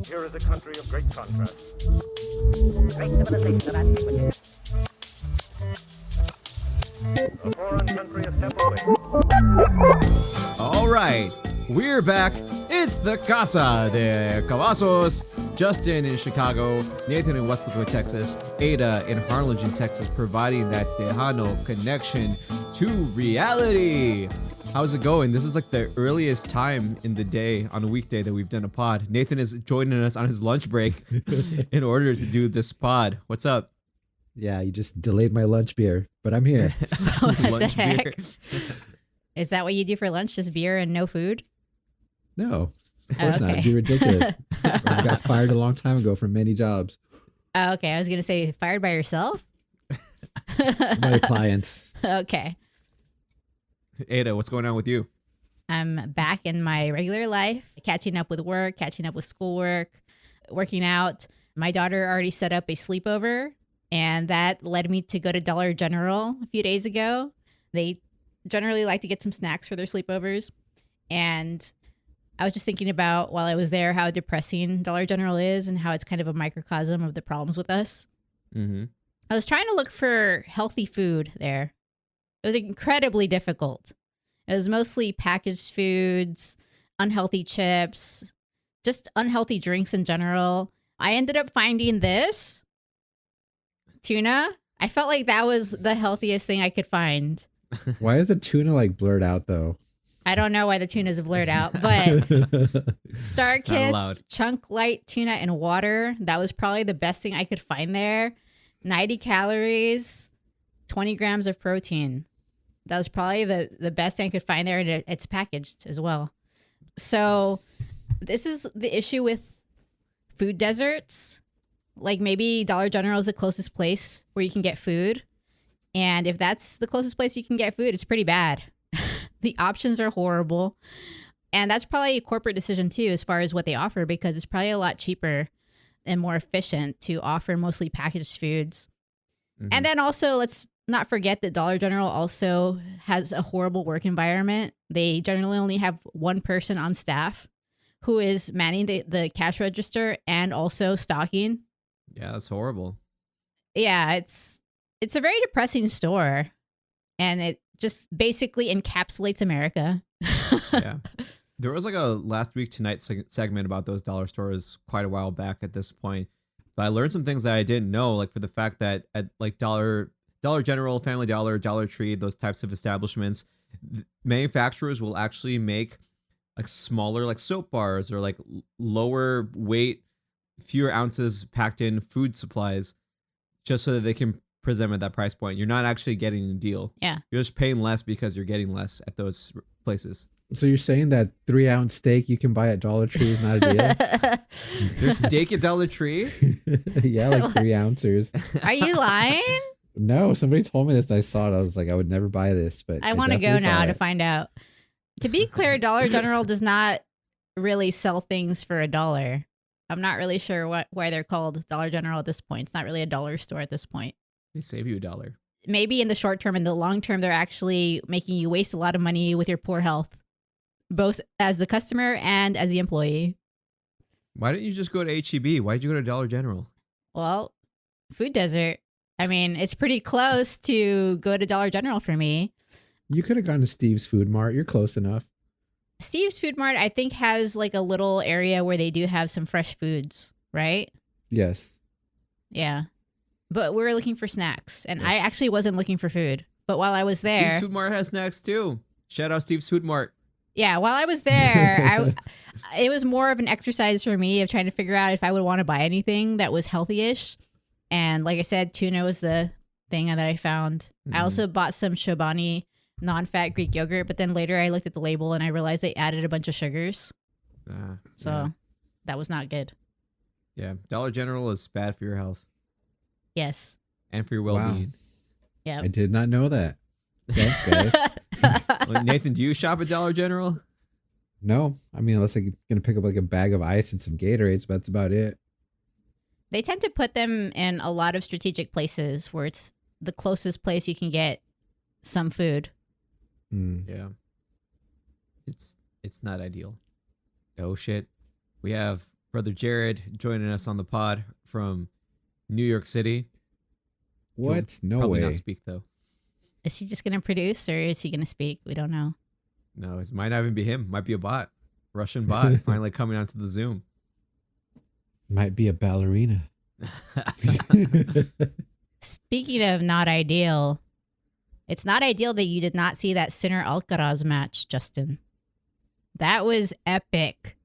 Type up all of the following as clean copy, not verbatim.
Here is a country of great contrast. Great civilization of antiquity. A foreign country a step away. All right, we're back. It's the Casa de Cavazos. Justin in Chicago, Nathan in Westwood, Texas, Ada in Harlingen, Texas, providing that Tejano connection to reality. How's it going? This is like the earliest time in the day on a weekday that we've done a pod. Nathan is joining us on his lunch break in order to do this pod. What's up? Yeah, you just delayed my lunch beer, but I'm here. Lunch beer. Is that what you do for lunch? Just beer and no food? No, of course not. Okay. It'd be ridiculous. I got fired a long time ago from many jobs. Oh, okay. I was going to say fired by yourself? By the clients. Okay. Ada, what's going on with you? I'm back in my regular life, catching up with work, catching up with schoolwork, working out. My daughter already set up a sleepover, and that led me to go to Dollar General a few days ago. They generally like to get some snacks for their sleepovers. And I was just thinking about, while I was there, how depressing Dollar General is and how it's kind of a microcosm of the problems with us. Mm-hmm. I was trying to look for healthy food there. It was incredibly difficult. It was mostly packaged foods, unhealthy chips, just unhealthy drinks in general. I ended up finding this tuna. I felt like that was the healthiest thing I could find. Why is the tuna like blurred out though? I don't know why the tuna's blurred out, but Star Not allowed. Kiss chunk light tuna and water. That was probably the best thing I could find there. 90 calories, 20 grams of protein. That was probably the best thing I could find there, and it's packaged as well. So this is the issue with food deserts. Like, maybe Dollar General is the closest place where you can get food. And if that's the closest place you can get food, it's pretty bad. The options are horrible. And that's probably a corporate decision too, as far as what they offer, because it's probably a lot cheaper and more efficient to offer mostly packaged foods. Mm-hmm. And then also, let's not forget that Dollar General also has a horrible work environment. They generally only have one person on staff who is manning the cash register and also stocking. Yeah, that's horrible. Yeah, it's a very depressing store, and it just basically encapsulates America. Yeah. There was like a last week tonight segment about those dollar stores quite a while back at this point. But I learned some things that I didn't know, like for the fact that at like Dollar General, Family Dollar, Dollar Tree, those types of establishments, manufacturers will actually make like smaller like soap bars or like lower weight, fewer ounces packed in food supplies just so that they can present at that price point. You're not actually getting a deal. Yeah. You're just paying less because you're getting less at those places. So you're saying that 3-ounce steak you can buy at Dollar Tree is not a deal? There's steak at Dollar Tree? Yeah, like 3 ounces. Are you lying? No, somebody told me this. And I saw it. I was like, I would never buy this, but I want to go now to find out. To be clear, Dollar General does not really sell things for $1. I'm not really sure why they're called Dollar General at this point. It's not really a dollar store at this point. They save you $1. Maybe in the short term. In the long term, they're actually making you waste a lot of money with your poor health, both as the customer and as the employee. Why didn't you just go to H-E-B? Why'd you go to Dollar General? Well, food desert. I mean, it's pretty close to go to Dollar General for me. You could have gone to Steve's Food Mart. You're close enough. Steve's Food Mart, I think, has like a little area where they do have some fresh foods, right? Yes. Yeah. But we were looking for snacks, and Yes. I actually wasn't looking for food. But while I was there... Steve's Food Mart has snacks too. Shout out Steve's Food Mart. Yeah, while I was there, it was more of an exercise for me of trying to figure out if I would want to buy anything that was healthy-ish. And like I said, tuna was the thing that I found. I also bought some Chobani non-fat Greek yogurt, but then later I looked at the label and I realized they added a bunch of sugars. So that was not good. Yeah, Dollar General is bad for your health Yes. and for your well-being. Yeah. I did not know that. Thanks, guys. Well, Nathan, do you shop at Dollar General? No, I mean, unless I'm going to pick up like a bag of ice and some Gatorades, but that's about it. They tend to put them in a lot of strategic places where it's the closest place you can get some food. Yeah. It's not ideal. Oh shit. We have Brother Jared joining us on the pod from New York City. What? No Probably way. not speak though. Is he just gonna produce or is he gonna speak? We don't know. No, it might not even be him. Might be a bot. Russian bot finally coming onto the Zoom. Might be a ballerina. Speaking of not ideal, it's not ideal that you did not see that Sinner-Alcaraz match, Justin. That was epic.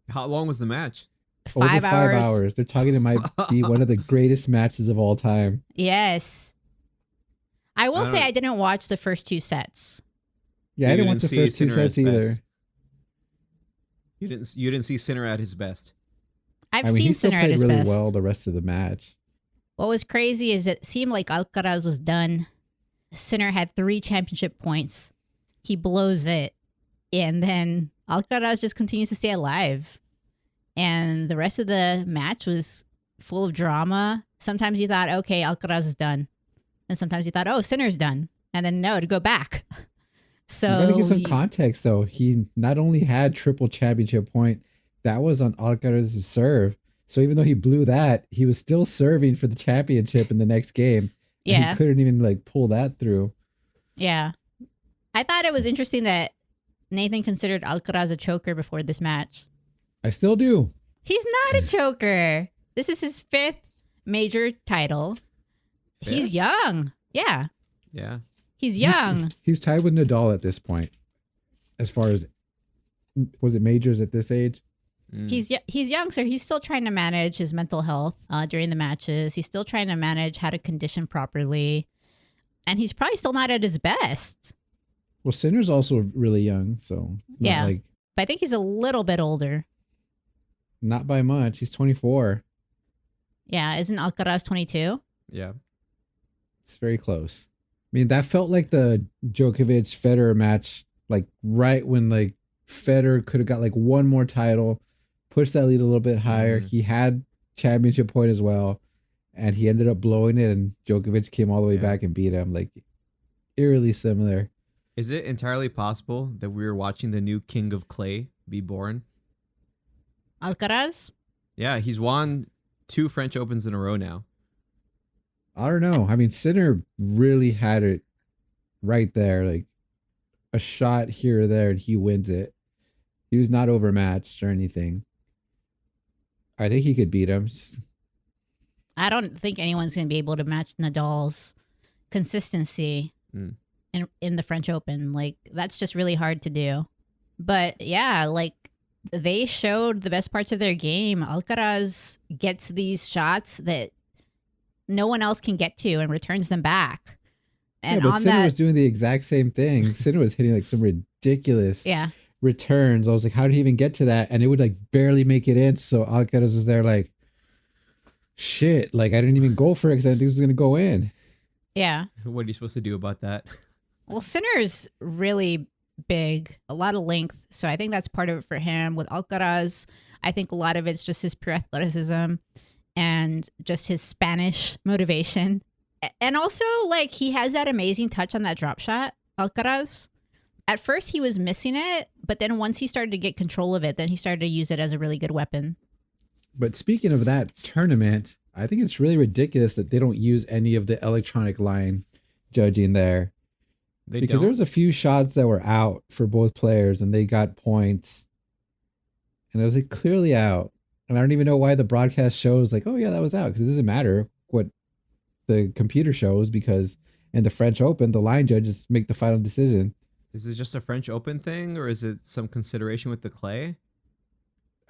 How long was the match? Over 5 5 hours. hours. They're talking it might be one of the greatest matches of all time. Yes. I will say don't- I didn't watch the first 2 sets. Yeah, So I you didn't watch the see first 2 Sinner at sets his either. best. You didn't see Sinner at his best. I've I mean, seen he still Sinner at played his really best. well the rest of the match. What was crazy is it seemed like Alcaraz was done. Sinner had 3 championship points. He blows it. And then Alcaraz just continues to stay alive. And the rest of the match was full of drama. Sometimes you thought, okay, Alcaraz is done. And sometimes you thought, oh, Sinner's done. And then no, to go back. So You gotta give some context though. He not only had triple championship point, that was on Alcaraz's serve. So even though he blew that, he was still serving for the championship in the next game. And yeah. he couldn't even like pull that through. Yeah. I thought it was interesting that Nathan considered Alcaraz a choker before this match. I still do. He's not a choker. This is his 5th major title. He's Fifth? young. Yeah. Yeah. He's young. He's tied with Nadal at this point. As far as was it majors at this age? He's young, so he's still trying to manage his mental health during the matches. He's still trying to manage how to condition properly. And he's probably still not at his best. Well, Sinner's also really young, so it's not Yeah. like But I think he's a little bit older. not by much. He's 24. Yeah, isn't Alcaraz 22? Yeah. It's very close. I mean, that felt like the Djokovic Federer match, like right when like Federer could have got like one more title, pushed that lead a little bit higher. He had championship point as well, and he ended up blowing it, and Djokovic came all the way Yeah. back and beat him. Like eerily similar. Is it entirely possible that we were watching the new King of Clay be born? Alcaraz? Yeah, he's won 2 French Opens in a row now. I don't know. I mean, Sinner really had it right there, like a shot here or there, and he wins it. He was not overmatched or anything. I think he could beat him. I don't think anyone's going to be able to match Nadal's consistency in the French Open. Like, that's just really hard to do. But yeah, like, they showed the best parts of their game. Alcaraz gets these shots that no one else can get to and returns them back. And yeah, but on Sinner that, was doing the exact same thing. Sinner was hitting like some ridiculous yeah, returns. I was like, how did he even get to that? And it would like barely make it in. So Alcaraz was there like, shit, like I didn't even go for it because I didn't think it was going to go in. yeah. What are you supposed to do about that? Well, Sinner's really big, a lot of length. So I think that's part of it for him. With Alcaraz, I think a lot of it's just his pure athleticism and just his Spanish motivation. And also, like, he has that amazing touch on that drop shot, Alcaraz. At first, he was missing it, but then once he started to get control of it, then he started to use it as a really good weapon. But speaking of that tournament, I think it's really ridiculous that they don't use any of the electronic line judging there. They Because don't. there was a few shots that were out for both players and they got points. And it was like clearly out. And I don't even know why the broadcast shows like, oh yeah, that was out. Because it doesn't matter what the computer shows, because in the French Open, the line judges make the final decision. Is it just a French Open thing, or is it some consideration with the clay?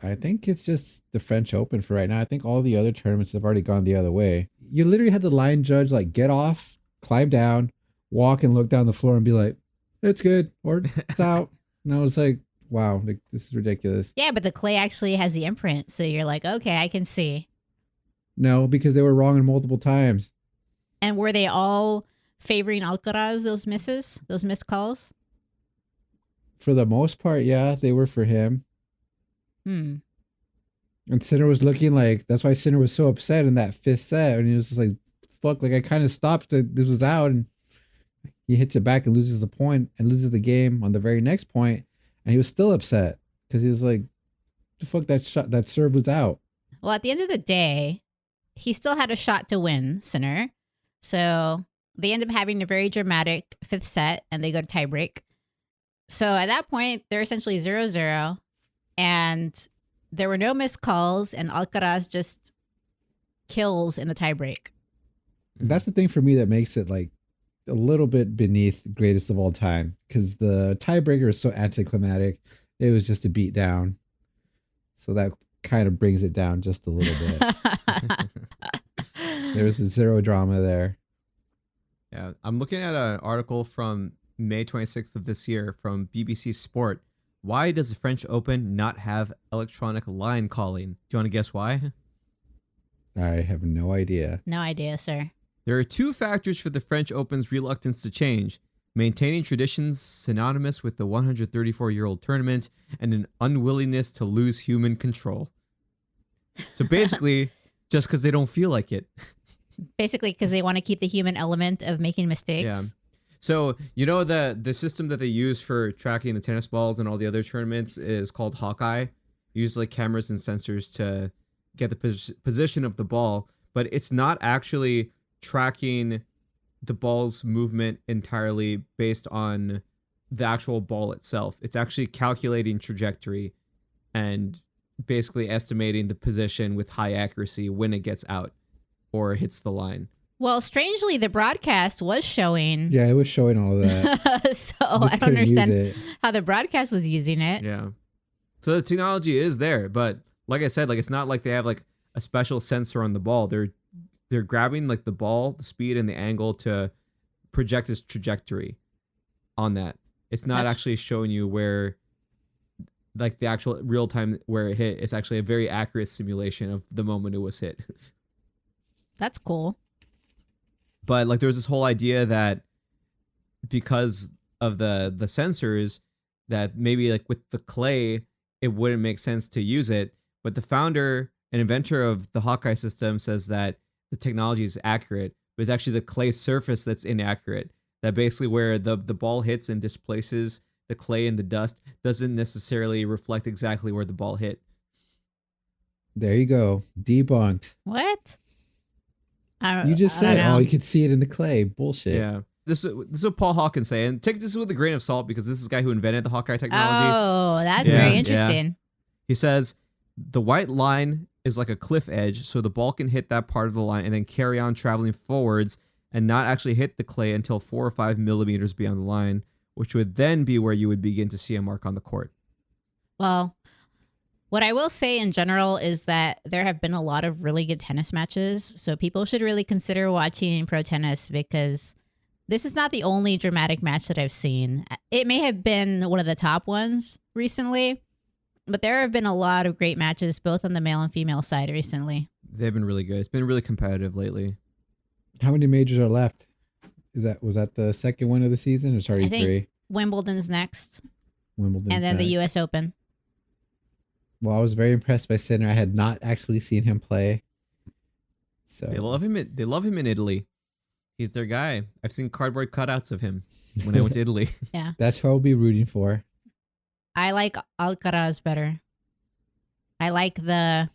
I think it's just the French Open for right now. I think all the other tournaments have already gone the other way. You literally had the line judge like get off, climb down, walk and look down the floor and be like, it's good or it's out. And I was like, wow, like, this is ridiculous. Yeah, but the clay actually has the imprint. So you're like, okay, I can see. No, because they were wrong in multiple times. And were they all favoring Alcaraz, those misses, those missed calls? For the most part, yeah, they were for him. And Sinner was looking like, that's why Sinner was so upset in that 5th set. And he was just like, fuck, like I kind of stopped it. This was out. And he hits it back and loses the point and loses the game on the very next point. And he was still upset because he was like, the fuck that serve was out. Well, at the end of the day, he still had a shot to win, Sinner. So they end up having a very dramatic fifth set and they go to tiebreak. So at that point, they're essentially 0-0. And there were no missed calls, and Alcaraz just kills in the tiebreak. That's the thing for me that makes it like a little bit beneath greatest of all time, because the tiebreaker is so anticlimactic. It was just a beat down. So that kind of brings it down just a little bit. There was zero drama there. Yeah, I'm looking at an article from May 26th of this year from BBC Sport. Why does the French Open not have electronic line calling? Do you want to guess why? I have no idea. No idea, sir. There are two factors for the French Open's reluctance to change: maintaining traditions synonymous with the 134-year-old tournament and an unwillingness to lose human control. So basically, just because they don't feel like it. Basically, because they want to keep the human element of making mistakes. Yeah. So, you know, the system that they use for tracking the tennis balls and all the other tournaments is called Hawkeye. Use like cameras and sensors to get the position of the ball, but it's not actually tracking the ball's movement entirely based on the actual ball itself. It's actually calculating trajectory and basically estimating the position with high accuracy when it gets out or hits the line. Well, strangely, the broadcast was showing. Yeah, it was showing all of that. So I don't understand how the broadcast was using it. Yeah. So the technology is there, but like I said, like it's not like they have like a special sensor on the ball. They're grabbing like the ball, the speed and the angle to project its trajectory on that. It's not actually showing you where like the actual real time where it hit. It's actually a very accurate simulation of the moment it was hit. That's cool. But like there was this whole idea that because of the sensors that maybe like with the clay, it wouldn't make sense to use it. But the founder and inventor of the Hawkeye system says that the technology is accurate, but it's actually the clay surface that's inaccurate. That basically where the ball hits and displaces the clay and the dust doesn't necessarily reflect exactly where the ball hit. There you go. Debunked. What? You just said, oh, you could see it in the clay. Bullshit. Yeah. This is what Paul Hawkins say, and take this with a grain of salt because this is the guy who invented the Hawkeye technology. Oh, that's very interesting. Yeah. He says the white line is like a cliff edge, so the ball can hit that part of the line and then carry on traveling forwards and not actually hit the clay until 4 or 5 millimeters beyond the line, which would then be where you would begin to see a mark on the court. Well, what I will say in general is that there have been a lot of really good tennis matches, so people should really consider watching pro tennis because this is not the only dramatic match that I've seen. It may have been one of the top ones recently, but there have been a lot of great matches both on the male and female side recently. They've been really good. It's been really competitive lately. How many majors are left? Was that the second one of the season? Or sorry, I think 3? Wimbledon's next. Wimbledon. And then the US Open. Well, I was very impressed by Sinner. I had not actually seen him play. So They love him in Italy. He's their guy. I've seen cardboard cutouts of him when I went to Italy. Yeah. That's who I'll be rooting for. I like Alcaraz better. I like the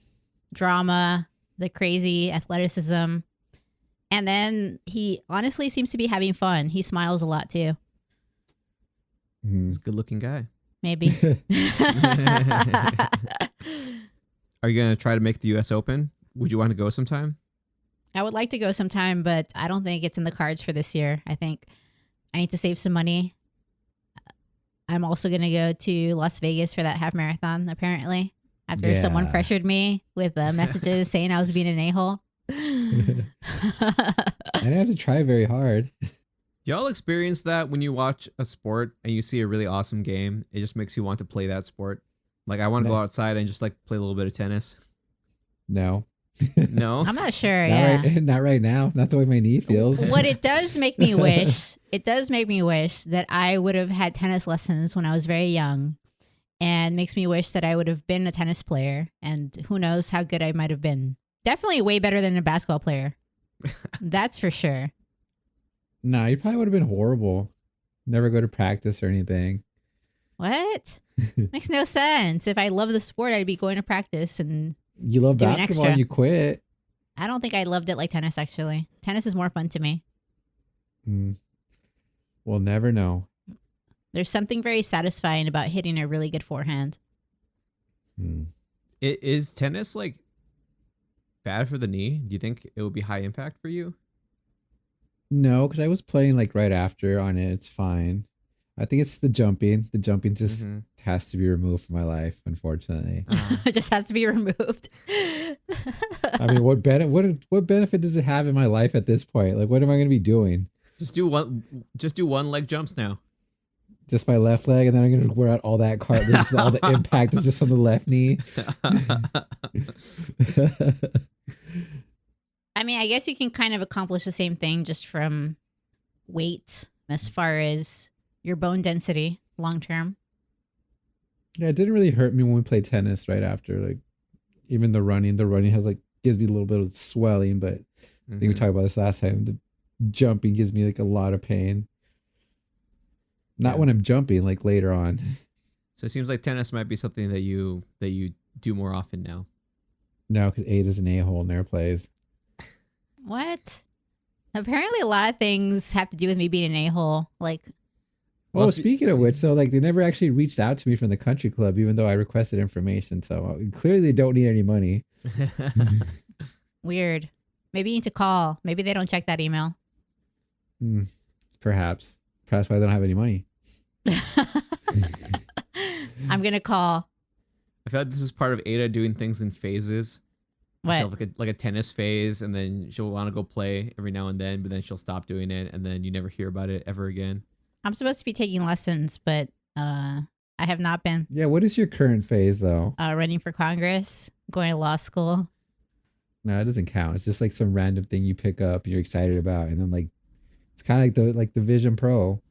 drama, the crazy athleticism. And then he honestly seems to be having fun. He smiles a lot too. He's a good looking guy. Maybe. Are you going to try to make the US Open? Would you want to go sometime? I would like to go sometime, but I don't think it's in the cards for this year. I think I need to save some money. I'm also going to go to Las Vegas for that half marathon, apparently, after someone pressured me with messages saying I was being an a-hole. I didn't have to try very hard. Do y'all experience that when you watch a sport and you see a really awesome game? It just makes you want to play that sport. Like I want to go outside and just like play a little bit of tennis. No. No? I'm not sure. Not right now. Not the way my knee feels. What it does make me wish, that I would have had tennis lessons when I was very young, and makes me wish that I would have been a tennis player, and who knows how good I might have been. Definitely way better than a basketball player. That's for sure. Nah, you probably would have been horrible. Never go to practice or anything. What? Makes no sense. If I love the sport, I'd be going to practice, and You love Doing basketball extra. and you quit. I don't think I loved it like tennis, actually. Tennis is more fun to me. We'll never know. There's something very satisfying about hitting a really good forehand. Is tennis like bad for the knee? Do you think it would be high impact for you? No, because I was playing like right after on it. It's fine. I think it's the jumping. The jumping just has to be removed from my life, unfortunately. It just has to be removed. I mean, what benefit does it have in my life at this point? Like, what am I going to be doing? Just do one leg jumps now. Just my left leg, and then I'm going to wear out all that cartilage. All the impact is just on the left knee. I mean, I guess you can kind of accomplish the same thing just from weight as far as your bone density long term. Yeah, it didn't really hurt me when we played tennis right after. Like, even the running has like gives me a little bit of swelling, but I think we talked about this last time. The jumping gives me like a lot of pain. Not when I'm jumping, like later on. So it seems like tennis might be something that you do more often now. No, because Ada's an a-hole, never plays. What? Apparently, a lot of things have to do with me being an a-hole. Like, Well, speaking of which, though, like they never actually reached out to me from the country club, even though I requested information. So clearly, they don't need any money. weird. Maybe you need to call. Maybe they don't check that email. Perhaps why they don't have any money. I'm gonna call. I feel like this is part of Ada doing things in phases. What? She'll have like a tennis phase, and then she'll want to go play every now and then, but then she'll stop doing it, and then you never hear about it ever again. I'm supposed to be taking lessons, but I have not been. Yeah, what is your current phase, though? Running for Congress, going to law school. No, it doesn't count. It's just like some random thing you pick up, you're excited about, and then like it's kind of like the Vision Pro.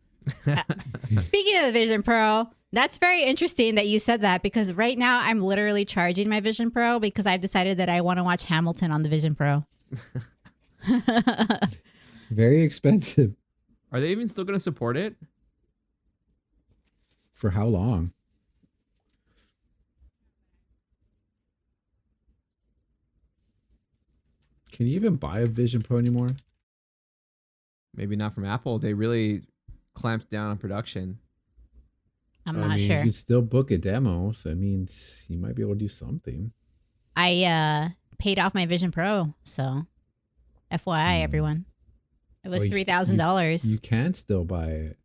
Speaking of the Vision Pro, that's very interesting that you said that, because right now I'm literally charging my Vision Pro because I've decided that I want to watch Hamilton on the Vision Pro. Very expensive. Are they even still going to support it? For how long? Can you even buy a Vision Pro anymore? Maybe not from Apple. They really clamped down on production. I'm I not mean, sure. you still book a demo, so it means you might be able to do something. I paid off my Vision Pro, so FYI, everyone. It was $3,000. You can still buy it.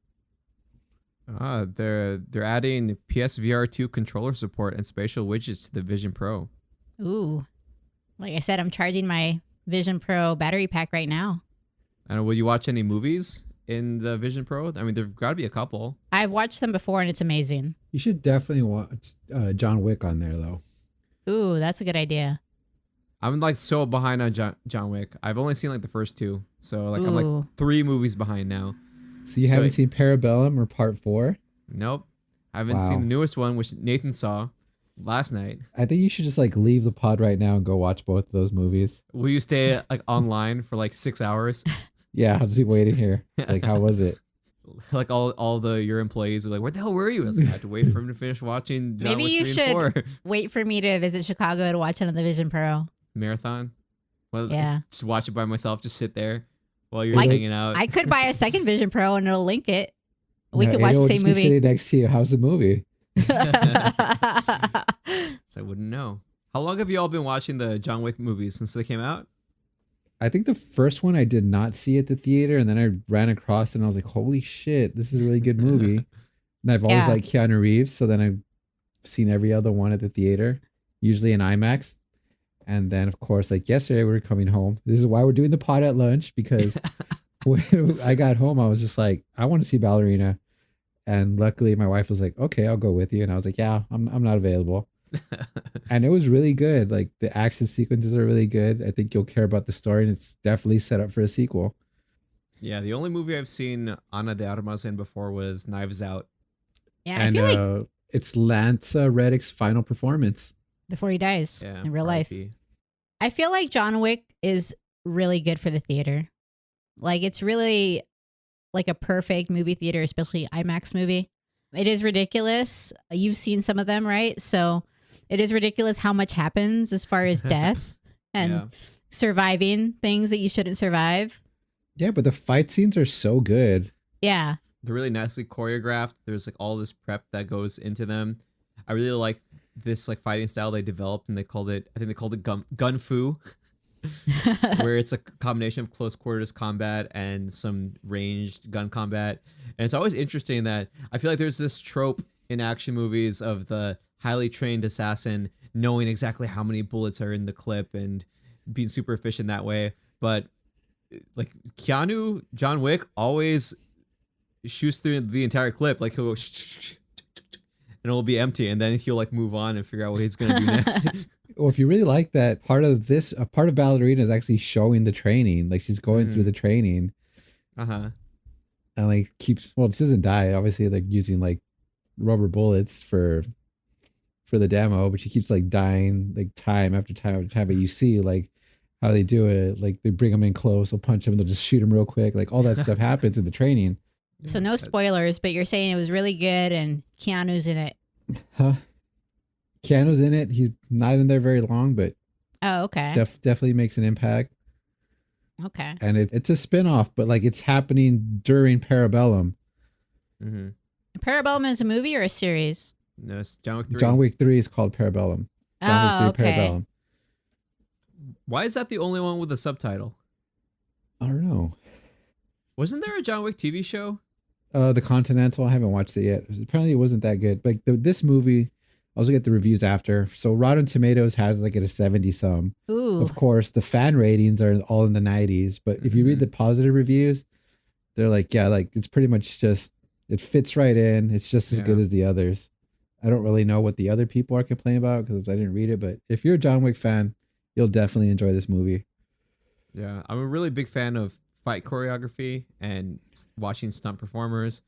They're adding PSVR 2 controller support and spatial widgets to the Vision Pro. Ooh. Like I said, I'm charging my Vision Pro battery pack right now. And will you watch any movies in the Vision Pro? I mean, there've got to be a couple. I've watched them before and it's amazing. You should definitely watch John Wick on there, though. Ooh, that's a good idea. I'm like so behind on John Wick. I've only seen like the first two. So like I'm Ooh. like 3 movies behind now. So you haven't seen Parabellum or Part 4? Nope. I haven't seen the newest one, which Nathan saw last night. I think you should just like leave the pod right now and go watch both of those movies. Will you stay like online for like 6 hours? Yeah, I'll just be waiting here. Like, how was it? Like all your employees are like, "Where the hell were you?" I was like, "I had to wait for him to finish watching John Maybe Wick you 3 should and 4 wait for me to visit Chicago to watch it on the Vision Pro. marathon." Well, Yeah. just watch it by myself. Just sit there while you're hanging out. I could buy a second Vision Pro and it'll link it. We No, could watch Ada the will same just be movie. sitting next to you. How's the movie? So I wouldn't know. How long have you all been watching the John Wick movies since they came out? I think the first one I did not see at the theater, and then I ran across it and I was like, holy shit, this is a really good movie. And I've always liked Keanu Reeves, so then I've seen every other one at the theater, usually in IMAX. And then, of course, like yesterday, we were coming home. This is why we're doing the pod at lunch, because when I got home, I was just like, I want to see Ballerina. And luckily, my wife was like, okay, I'll go with you. And I was like, yeah, I'm not available. And it was really good. Like the action sequences are really good. I think you'll care about the story, and it's definitely set up for a sequel. Yeah, the only movie I've seen Ana de Armas in before was Knives Out. Yeah, And I feel like it's Lance Reddick's final performance. before he dies Yeah, in real life. RIP. I feel like John Wick is really good for the theater. Like it's really like a perfect movie theater, especially IMAX movie. It is ridiculous. You've seen some of them, right? So it is ridiculous how much happens as far as death and Yeah. surviving things that you shouldn't survive. Yeah, but the fight scenes are so good. Yeah. They're really nicely choreographed. There's like all this prep that goes into them. I really like this like fighting style they developed, and I think they called it gun fu, where it's a combination of close quarters combat and some ranged gun combat. And it's always interesting that I feel like there's this trope in action movies of the highly trained assassin knowing exactly how many bullets are in the clip and being super efficient that way. But like Keanu, John Wick always shoots through the entire clip. Like he'll go and it'll be empty, and then he'll like move on and figure out what he's gonna do next. Or if you really like that, part of Ballerina is actually showing the training. Like she's going through the training Uh-huh. and like keeps, well, she doesn't die. Obviously, like using like rubber bullets for the demo, but she keeps like dying like time after time after time. But you see like how they do it. Like they bring them in close, they'll punch them, they'll just shoot them real quick. Like all that stuff happens in the training. So no spoilers, but you're saying it was really good and Keanu's in it. Huh? Keanu's in it. He's not in there very long, but Oh, okay. definitely makes an impact. Okay. And it's a spin-off, but like it's happening during Parabellum. Mm-hmm. Parabellum is a movie or a series? No, it's John Wick 3. John Wick 3 is called Parabellum. John Oh, Wick 3 okay. Parabellum. Why is that the only one with a subtitle? I don't know. Wasn't there a John Wick TV show? The Continental, I haven't watched it yet. Apparently it wasn't that good. Like this movie, I was looking at the reviews after. So Rotten Tomatoes has like at a 70 some. Ooh. Of course, the fan ratings are all in the 90s. But if you read the positive reviews, they're like, yeah, like it's pretty much just, it fits right in. It's just as good as the others. I don't really know what the other people are complaining about because I didn't read it. But if you're a John Wick fan, you'll definitely enjoy this movie. Yeah, I'm a really big fan of fight choreography and watching stunt performers.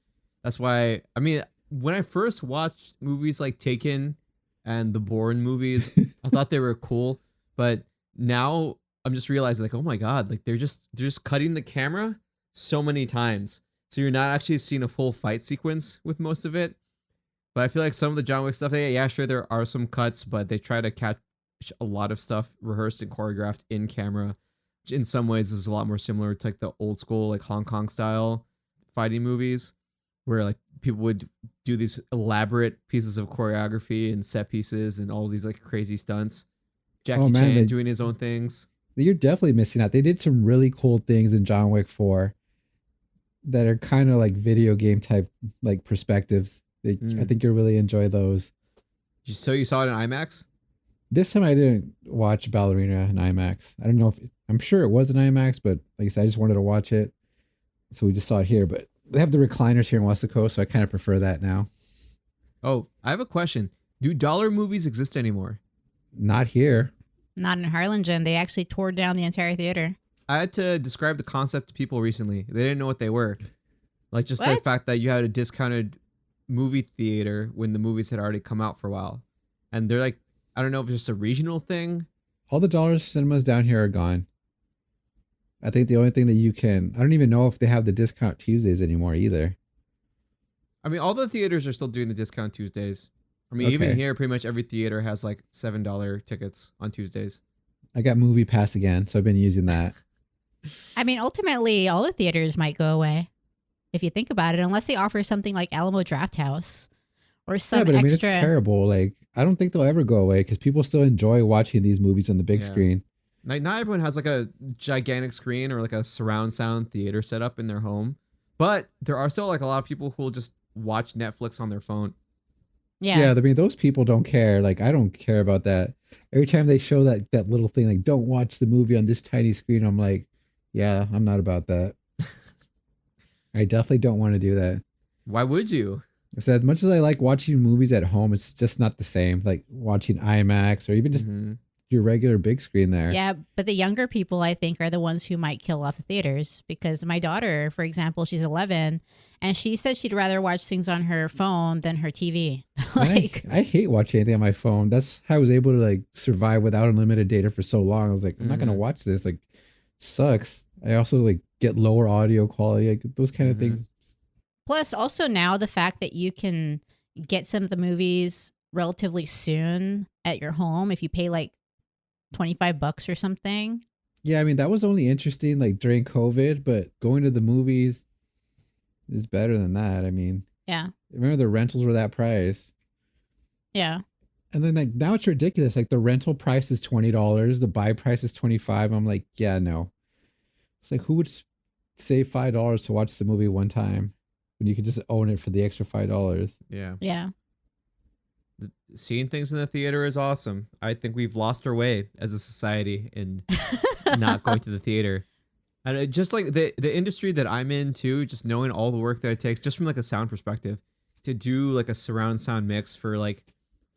That's why, I mean, when I first watched movies like Taken and the Bourne movies, I thought they were cool. But now I'm just realizing like, oh my God, like they're just cutting the camera so many times. So you're not actually seeing a full fight sequence with most of it. But I feel like some of the John Wick stuff, yeah, sure, there are some cuts, but they try to catch a lot of stuff rehearsed and choreographed in camera. Which in some ways is a lot more similar to like the old school, like Hong Kong style fighting movies, where like people would do these elaborate pieces of choreography and set pieces and all these like crazy stunts. Jackie Chan doing his own things. You're definitely missing out. They did some really cool things in John Wick 4 that are kind of like video game type like perspectives. I think you'll really enjoy those. So you saw it in IMAX? This time I didn't watch Ballerina in IMAX. I don't know if I'm sure it was in IMAX, but like I said, I just wanted to watch it. So we just saw it here, but they have the recliners here in Westaco, so I kind of prefer that now. Oh, I have a question. Do dollar movies exist anymore? Not here. Not in Harlingen. They actually tore down the entire theater. I had to describe the concept to people recently. They didn't know what they were. Like just the What? fact that you had a discounted movie theater when the movies had already come out for a while. And they're like, I don't know if it's just a regional thing. All the dollar cinemas down here are gone. I think the only thing that you can, I don't even know if they have the discount Tuesdays anymore either. I mean, all the theaters are still doing the discount Tuesdays. I mean, even Okay. here, pretty much every theater has like $7 tickets on Tuesdays. I got Movie Pass again, so I've been using that. I mean, ultimately, all the theaters might go away if you think about it, unless they offer something like Alamo Draft House or some Yeah, but I mean, extra. it's terrible. Like, I don't think they'll ever go away because people still enjoy watching these movies on the big Yeah. screen. Like, not everyone has like a gigantic screen or like a surround sound theater set up in their home. But there are still like a lot of people who will just watch Netflix on their phone. Yeah. I mean, those people don't care. Like, I don't care about that. Every time they show that little thing, like, don't watch the movie on this tiny screen, I'm like, yeah, I'm not about that. I definitely don't want to do that. Why would you? So as much as I like watching movies at home, it's just not the same. Like watching IMAX or even just your regular big screen there. Yeah, but the younger people, I think, are the ones who might kill off the theaters because my daughter, for example, she's 11 and she said she'd rather watch things on her phone than her TV. Like, I hate watching anything on my phone. That's how I was able to like survive without unlimited data for so long. I was like, I'm not going to watch this. Like, sucks. I also like get lower audio quality, like those kind of things. Plus, also now the fact that you can get some of the movies relatively soon at your home if you pay like $25 or something. Yeah, I mean, that was only interesting like during COVID, but going to the movies is better than that. I mean, Yeah. remember the rentals were that price. Yeah. And then like now it's ridiculous. Like the rental price is $20, the buy price is $25. I'm like, yeah, no. It's like who would save $5 to watch the movie one time when you could just own it for the extra $5? Yeah. Yeah. Seeing things in the theater is awesome. I think we've lost our way as a society in not going to the theater. And just like the industry that I'm in too, just knowing all the work that it takes, just from like a sound perspective, to do like a surround sound mix for like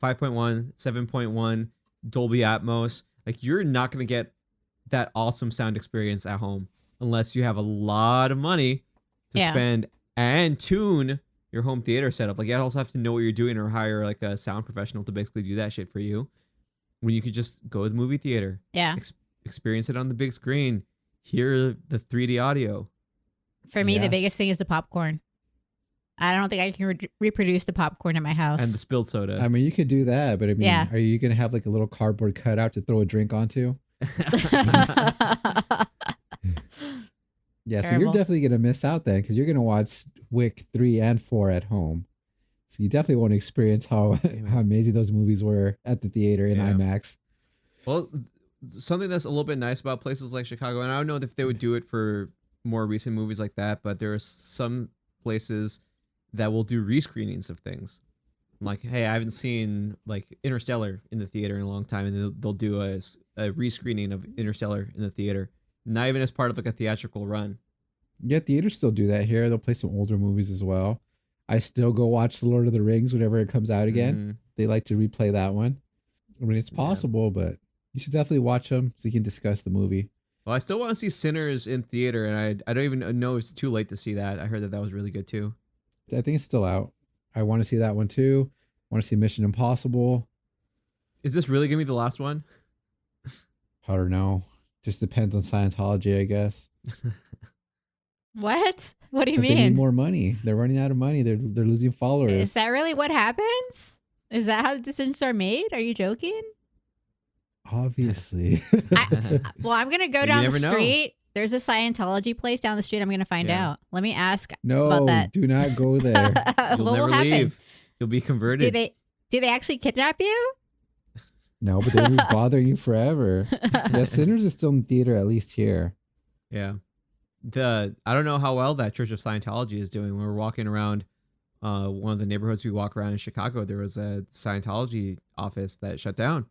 5.1, 7.1, Dolby Atmos, like you're not going to get that awesome sound experience at home unless you have a lot of money to spend and tune your home theater setup. Like you also have to know what you're doing or hire like a sound professional to basically do that shit for you. When you could just go to the movie theater, experience it on the big screen, hear the 3D audio. For me, the biggest thing is the popcorn. I don't think I can reproduce the popcorn at my house. And the spilled soda. I mean, you could do that, but I mean, are you going to have like a little cardboard cutout to throw a drink onto? Yeah, so you're definitely going to miss out then because you're going to watch Wick 3 and 4 at home. So you definitely won't experience how amazing those movies were at the theater in IMAX. Well, something that's a little bit nice about places like Chicago, and I don't know if they would do it for more recent movies like that, but there are some places that will do rescreenings of things. Like, hey, I haven't seen like Interstellar in the theater in a long time, and they'll do a rescreening of Interstellar in the theater. Not even as part of like a theatrical run. Yeah, theaters still do that here. They'll play some older movies as well. I still go watch The Lord of the Rings whenever it comes out again. Mm-hmm. They like to replay that one. I mean, it's possible, but you should definitely watch them so you can discuss the movie. Well, I still want to see Sinners in theater, and I don't even know if it's too late to see that. I heard that was really good too. I think it's still out. I want to see that one too. I want to see Mission Impossible. Is this really going to be the last one? I don't know. Just depends on Scientology, I guess. What? What do you mean? They need more money. They're running out of money. They're losing followers. Is that really what happens? Is that how the decisions are made? Are you joking? Obviously. I'm going to go down the street. Know. There's a Scientology place down the street. I'm going to find out. Let me ask about that. Do not go there. You'll never leave. You'll be converted. Do they actually kidnap you? No, but they'll be bothering you forever. Yeah, Sinners is still in theater, at least here. Yeah. I don't know how well that Church of Scientology is doing. When we were walking around one of the neighborhoods we walk around in Chicago, there was a Scientology office that shut down.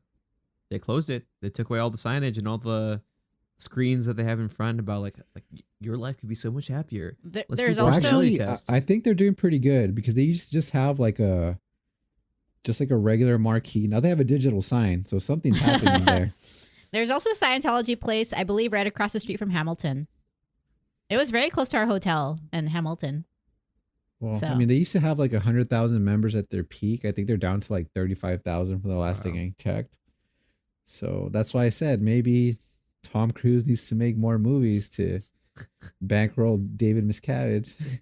They closed it. They took away all the signage and all the screens that they have in front about like your life could be so much happier. There's also actually, I think they're doing pretty good because they used to just have like a regular marquee. Now they have a digital sign, so something's happening there. There's also a Scientology place, I believe, right across the street from Hamilton. It was very close to our hotel in Hamilton. Well, I mean, they used to have like 100,000 members at their peak. I think they're down to like 35,000 for the last thing I checked. So that's why I said maybe Tom Cruise needs to make more movies to bankroll David Miscavige.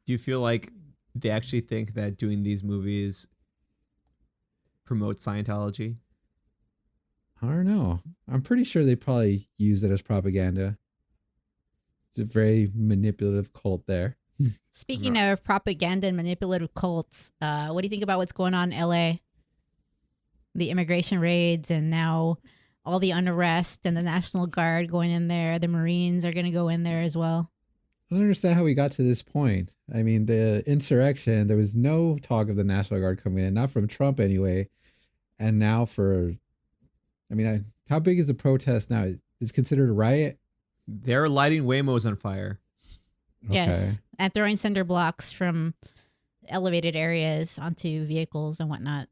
Do you feel like they actually think that doing these movies promotes Scientology? I don't know. I'm pretty sure they probably use it as propaganda. It's a very manipulative cult there. Speaking of propaganda and manipulative cults, what do you think about what's going on in LA? The immigration raids and now all the unrest and the National Guard going in there. The Marines are going to go in there as well. I don't understand how we got to this point. I mean, the insurrection, there was no talk of the National Guard coming in, not from Trump anyway. And now how big is the protest now? Is it considered a riot? They're lighting Waymos on fire. Yes, and throwing cinder blocks from elevated areas onto vehicles and whatnot.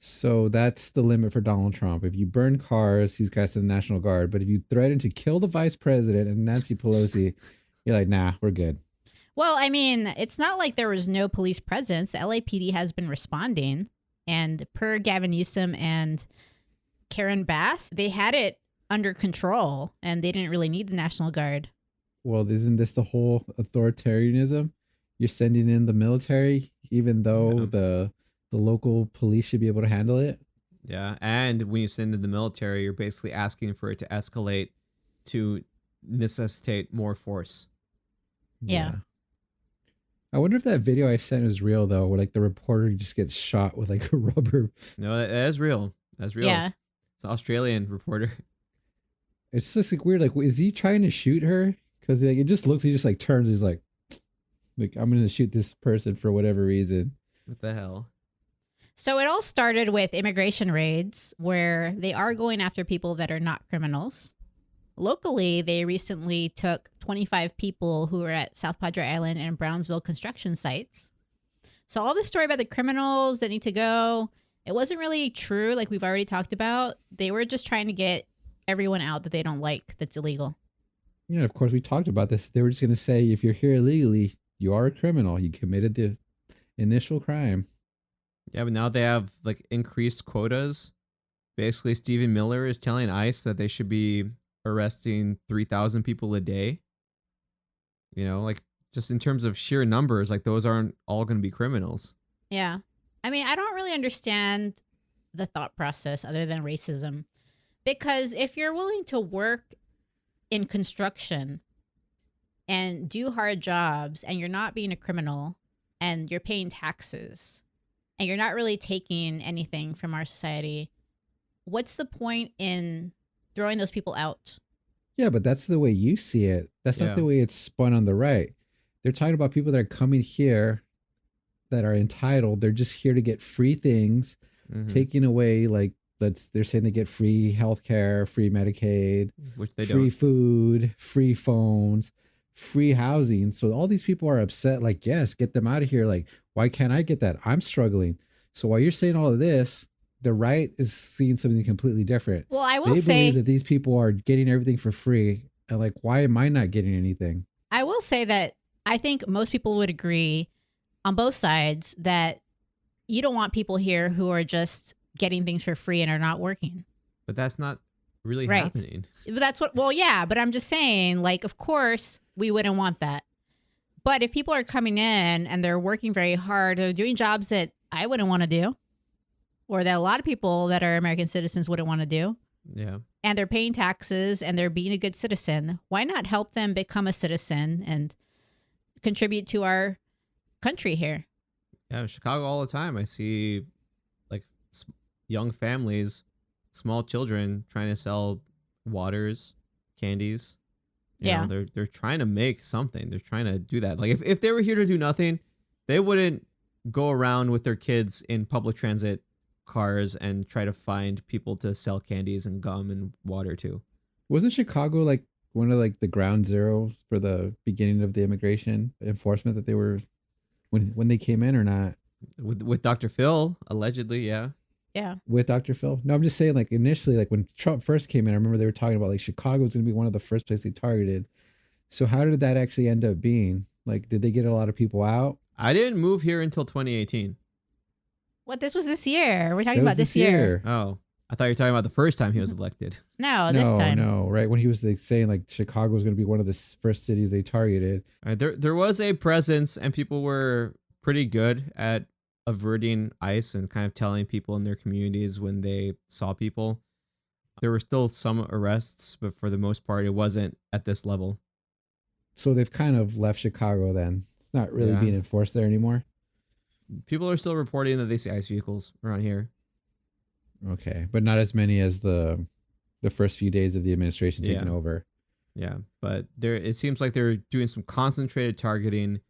So that's the limit for Donald Trump. If you burn cars, he's got the National Guard. But if you threaten to kill the vice president and Nancy Pelosi, you're like, nah, we're good. Well, I mean, it's not like there was no police presence. The LAPD has been responding. And per Gavin Newsom and Karen Bass, they had it under control and they didn't really need the National Guard. Well, isn't this the whole authoritarianism? you're sending in the military, even though Yeah. the local police should be able to handle it. Yeah, and when you send in the military, you're basically asking for it to escalate to necessitate more force. Yeah. I wonder if that video I sent is real though, where like the reporter just gets shot with like a rubber. No, that is real. That's real. Yeah. It's an Australian reporter. It's just like weird. Like, is he trying to shoot her? Because like it just looks. He just like turns. He's like I'm gonna shoot this person for whatever reason. What the hell? So it all started with immigration raids where they are going after people that are not criminals. Locally, they recently took 25 people who were at South Padre Island and Brownsville construction sites. So all this story about the criminals that need to go, it wasn't really true like we've already talked about. They were just trying to get everyone out that they don't like that's illegal. Yeah, of course we talked about this. They were just gonna say if you're here illegally, you are a criminal. You committed the initial crime. Yeah, but now they have like increased quotas. Basically, Stephen Miller is telling ICE that they should be arresting 3,000 people a day. You know, like just in terms of sheer numbers, like those aren't all going to be criminals. Yeah. I mean, I don't really understand the thought process other than racism. Because if you're willing to work in construction and do hard jobs and you're not being a criminal and you're paying taxes and you're not really taking anything from our society, what's the point in throwing those people out? Yeah, but that's the way you see it. That's Yeah. not the way it's spun on the right. They're talking about people that are coming here that are entitled. They're just here to get free things, taking away like they're saying they get free healthcare, free Medicaid, Which they free don't. food, free phones, free housing. So all these people are upset, like, yes, get them out of here. Like, why can't I get that? I'm struggling. So while you're saying all of this, the right is seeing something completely different. Well, I will They say believe that these people are getting everything for free. And like, why am I not getting anything? I will say that I think most people would agree on both sides that you don't want people here who are just getting things for free and are not working. But that's not really Right. happening. But that's what, well, yeah, but I'm just saying, like, of course, we wouldn't want that. But if people are coming in and they're working very hard, they're doing jobs that I wouldn't want to do, or that a lot of people that are American citizens wouldn't want to do, Yeah. and they're paying taxes and they're being a good citizen, why not help them become a citizen and contribute to our country here? Yeah, in Chicago all the time. I see like young families, small children trying to sell waters, candies. You know, they're trying to make something. They're trying to do that. Like if they were here to do nothing, they wouldn't go around with their kids in public transit cars and try to find people to sell candies and gum and water to. Wasn't Chicago like one of like the ground zeros for the beginning of the immigration enforcement that they were when they came in or not? With Dr. Phil, allegedly, yeah. Yeah. With Dr. Phil? No, I'm just saying like initially, like when Trump first came in, I remember they were talking about like Chicago was going to be one of the first places they targeted. So how did that actually end up being? Like, did they get a lot of people out? I didn't move here until 2018. What, this was this year? We're talking That was about this year. Oh, I thought you were talking about the first time he was elected. No, this time. No, right? When he was like saying like Chicago was going to be one of the first cities they targeted. There was a presence, and people were pretty good at averting ICE and kind of telling people in their communities when they saw people. There were still some arrests, but for the most part, it wasn't at this level. So they've kind of left Chicago then. It's not really Yeah. being enforced there anymore. People are still reporting that they see ICE vehicles around here. Okay, but not as many as the first few days of the administration taking Yeah. over. Yeah, but it seems like they're doing some concentrated targeting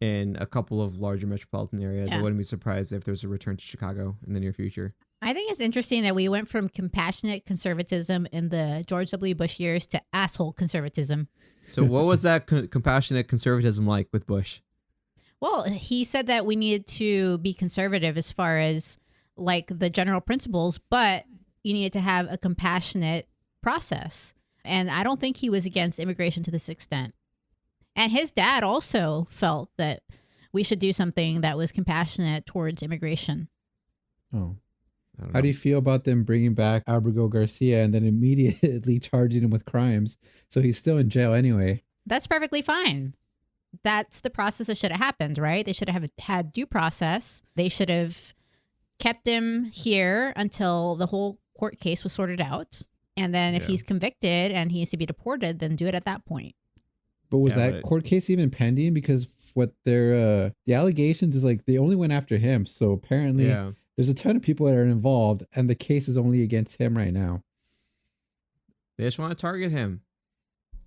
in a couple of larger metropolitan areas. I Yeah. wouldn't be surprised if there's a return to Chicago in the near future. I think it's interesting that we went from compassionate conservatism in the George W. Bush years to asshole conservatism. So what was that compassionate conservatism like with Bush? Well, he said that we needed to be conservative as far as like the general principles, but you needed to have a compassionate process. And I don't think he was against immigration to this extent. And his dad also felt that we should do something that was compassionate towards immigration. Oh. I don't How do know. you feel about them bringing back Abrigo Garcia and then immediately charging him with crimes? So he's still in jail anyway. That's perfectly fine. that's the process that should have happened, right? They should have had due process. They should have kept him here until the whole court case was sorted out. And then if Yeah. he's convicted and he needs to be deported, then do it at that point. But was Yeah, that court case even pending? Because what their the allegations is like they only went after him. So apparently Yeah. there's a ton of people that are involved, and the case is only against him right now. They just want to target him.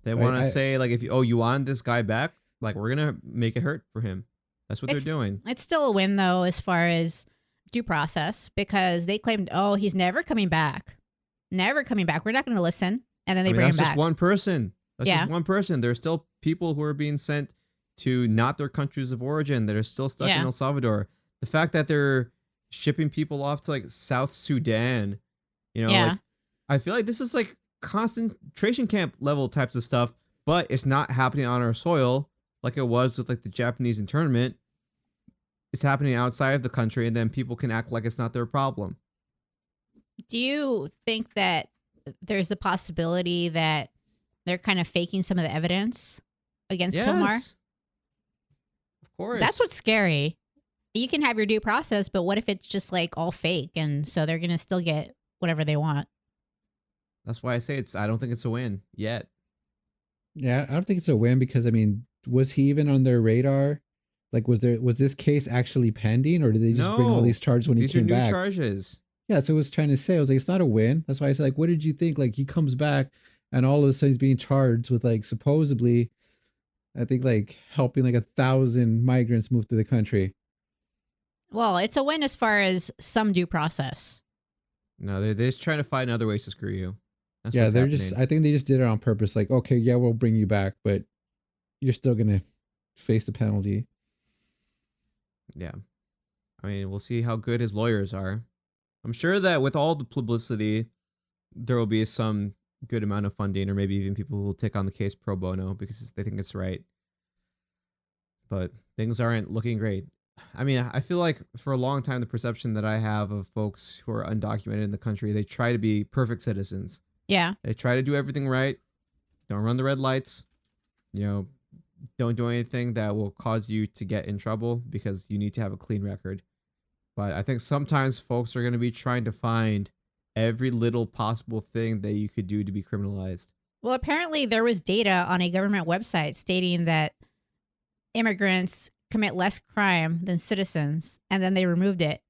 They So want I- to say like, if you want this guy back, like we're gonna make it hurt for him. That's what It's- they're doing. It's still a win, though, as far as due process, because they claimed, oh, he's never coming back. Never coming back. We're not going to listen. And then they bring that's him back. just one person. That's Yeah. just one person. There's still people who are being sent to not their countries of origin that are still stuck in Yeah. El Salvador. The fact that they're shipping people off to like South Sudan, Yeah. like, I feel like this is like concentration camp level types of stuff, but it's not happening on our soil like it was with like the Japanese internment. It's happening outside of the country, and then people can act like it's not their problem. Do you think that there's a possibility that they're kind of faking some of the evidence against Kilmar? Of course. That's what's scary. You can have your due process, but what if it's just like all fake, and so they're gonna still get whatever they want? That's why I say I don't think it's a win yet. Yeah, I don't think it's a win because I mean, was he even on their radar? Like, was this case actually pending, or did they just bring all No. these charges when These he are came new back? charges. Yeah, so I was trying to say, I was like, it's not a win. That's why I said, like, what did you think? Like, he comes back, and all of a sudden he's being charged with like supposedly, I think like helping like 1,000 migrants move to the country. Well, it's a win as far as some due process. No, they're just trying to find other ways to screw you. That's Yeah, what's they're happening. just. I think they just did it on purpose. Like, okay, yeah, we'll bring you back, but you're still gonna face the penalty. Yeah. I mean, we'll see how good his lawyers are. I'm sure that with all the publicity, there will be some good amount of funding, or maybe even people who will take on the case pro bono because they think it's right. But things aren't looking great. I mean, I feel like for a long time, the perception that I have of folks who are undocumented in the country, they try to be perfect citizens. Yeah. They try to do everything right. Don't run the red lights. Don't do anything that will cause you to get in trouble because you need to have a clean record. But I think sometimes folks are going to be trying to find every little possible thing that you could do to be criminalized. Well, apparently there was data on a government website stating that immigrants commit less crime than citizens, and then they removed it.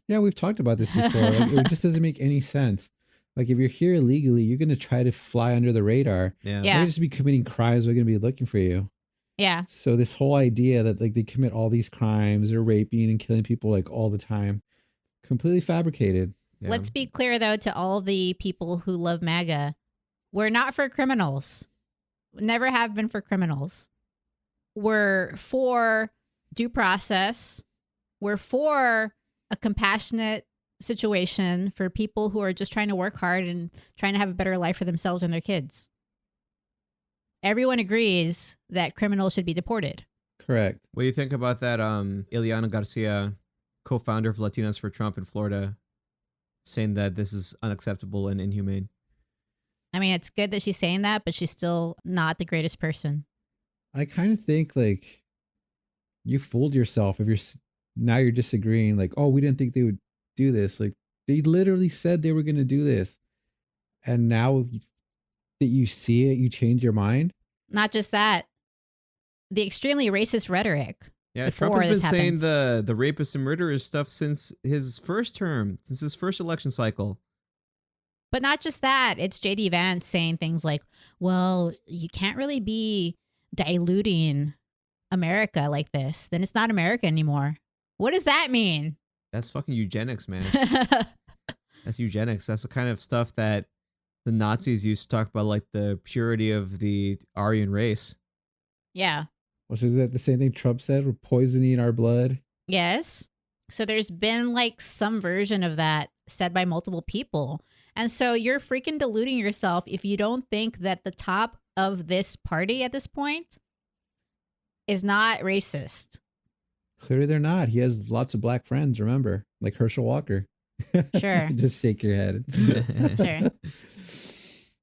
Yeah, we've talked about this before. Like, it just doesn't make any sense. Like, if you're here illegally, you're gonna try to fly under the radar. Yeah. You're Yeah. gonna just be committing crimes. We're gonna be looking for you. Yeah. So this whole idea that like they commit all these crimes, they're raping and killing people like all the time, completely fabricated. Yeah. Let's be clear, though, to all the people who love MAGA. We're not for criminals. Never have been for criminals. We're for due process. We're for a compassionate situation for people who are just trying to work hard and trying to have a better life for themselves and their kids. Everyone agrees that criminals should be deported. Correct. What do you think about that Ileana Garcia, co-founder of Latinos for Trump in Florida, saying that this is unacceptable and inhumane? I mean, it's good that she's saying that, but she's still not the greatest person. I kind of think like you fooled yourself if now you're disagreeing. Like, oh, we didn't think they would do this. Like, they literally said they were going to do this, and now that you see it, you change your mind. Not just that, the extremely racist rhetoric. Yeah, Trump before has been this saying happened. the rapists and murderers stuff since his first term, since his first election cycle. But not just that, it's JD Vance saying things like, well, you can't really be diluting America like this. Then it's not America anymore. What does that mean? That's fucking eugenics, man. That's eugenics. That's the kind of stuff that the Nazis used to talk about, like the purity of the Aryan race. Yeah. Was that the same thing Trump said? We're poisoning our blood. Yes. So there's been like some version of that said by multiple people. And so you're freaking deluding yourself if you don't think that the top of this party at this point is not racist. Clearly, they're not. He has lots of black friends. Remember, like Herschel Walker. Sure. Just shake your head. Sure.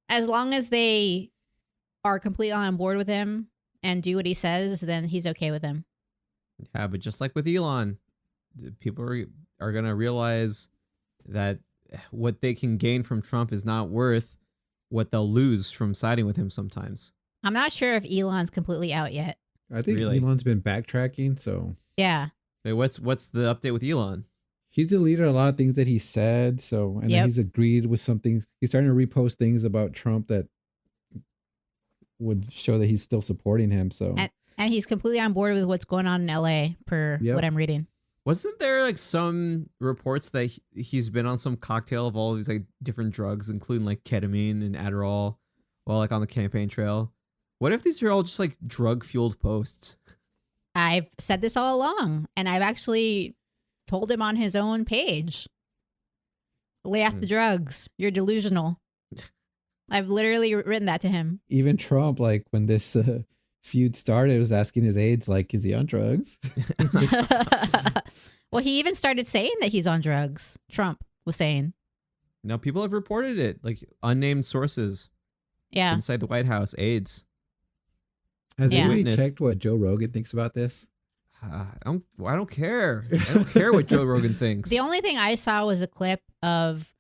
As long as they are completely on board with him, and do what he says, then he's okay with him. Yeah, but just like with Elon, the people are going to realize that what they can gain from Trump is not worth what they'll lose from siding with him sometimes. I'm not sure if Elon's completely out yet. I think Really? Elon's been backtracking, so Yeah. Wait, what's the update with Elon? he's deleted a lot of things that he said. So and then Yep. he's agreed with some things. He's starting to repost things about Trump that would show that he's still supporting him. So And he's completely on board with what's going on in LA per Yep. what I'm reading. Wasn't there like some reports that he's been on some cocktail of all these like different drugs, including like ketamine and Adderall, while like on the campaign trail? What if these are all just like drug fueled posts? I've said this all along, and I've actually told him on his own page. Lay off the drugs. You're delusional. I've literally written that to him. even Trump, like when this feud started, was asking his aides, like, is he on drugs? Well, he even started saying that he's on drugs. Trump was saying. No, people have reported it, like unnamed sources Yeah. inside the White House, aides. Has Yeah. anybody Witnessed. checked what Joe Rogan thinks about this? I don't care. I don't care what Joe Rogan thinks. The only thing I saw was a clip of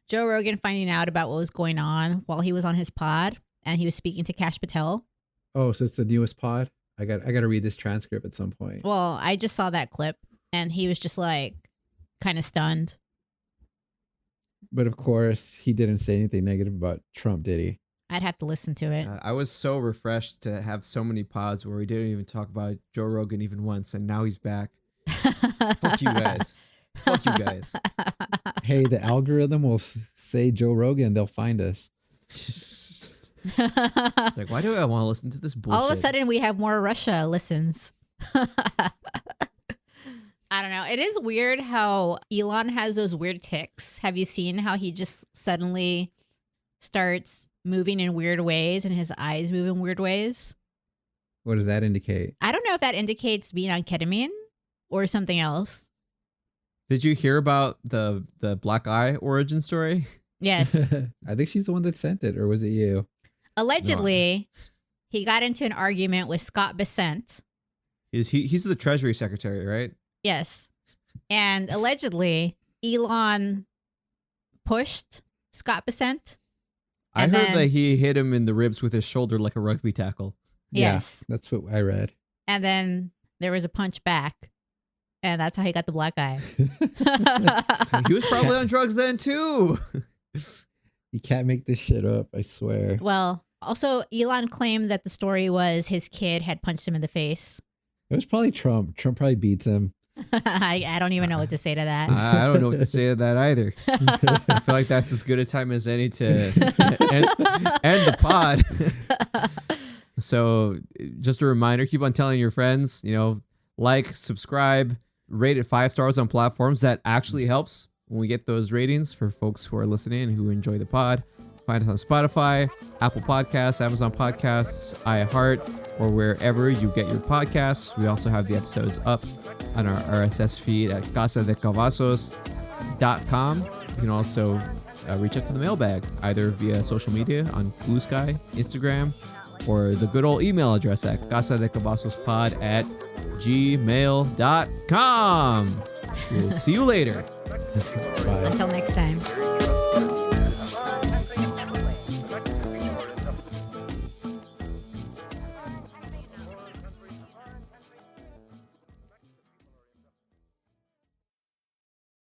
Joe Rogan finding out about what was going on while he was on his pod, and he was speaking to Kash Patel. Oh, so it's the newest pod? I got to read this transcript at some point. Well, I just saw that clip, and he was just like kind of stunned. But of course, he didn't say anything negative about Trump, did he? I'd have to listen to it. I was so refreshed to have so many pods where we didn't even talk about Joe Rogan even once, and now he's back. Fuck you guys. Fuck you guys. Hey, the algorithm will say Joe Rogan, they'll find us. Like, why do I want to listen to this bullshit? All of a sudden, we have more Russia listens. I don't know. It is weird how Elon has those weird tics. Have you seen how he just suddenly starts moving in weird ways and his eyes move in weird ways? What does that indicate? I don't know if that indicates being on ketamine or something else. Did you hear about the black eye origin story? Yes. I think she's the one that sent it, or was it you? Allegedly, he got into an argument with Scott Bessent. He's the Treasury Secretary, right? Yes. And allegedly, Elon pushed Scott Bessent. I And heard then- that he hit him in the ribs with his shoulder like a rugby tackle. Yes. Yeah, that's what I read. And then there was a punch back. And that's how he got the black eye. He was probably on drugs then too. You can't make this shit up, I swear. Well, also, Elon claimed that the story was his kid had punched him in the face. It was probably Trump. Trump probably beats him. I don't even know what to say to that. I don't know what to say to that either. I feel like that's as good a time as any to end the pod. So just a reminder, keep on telling your friends, like, subscribe, rate it 5 stars on platforms. That actually helps when we get those ratings for folks who are listening and who enjoy the pod. Find us on Spotify, Apple Podcasts, Amazon Podcasts, iHeart, or wherever you get your podcasts. We also have the episodes up on our RSS feed at casadecavazos.com. You can also reach out to the mailbag, either via social media on Blue Sky, Instagram, or the good old email address at casadecavazospod@gmail.com. We'll see you later. Bye. Until next time.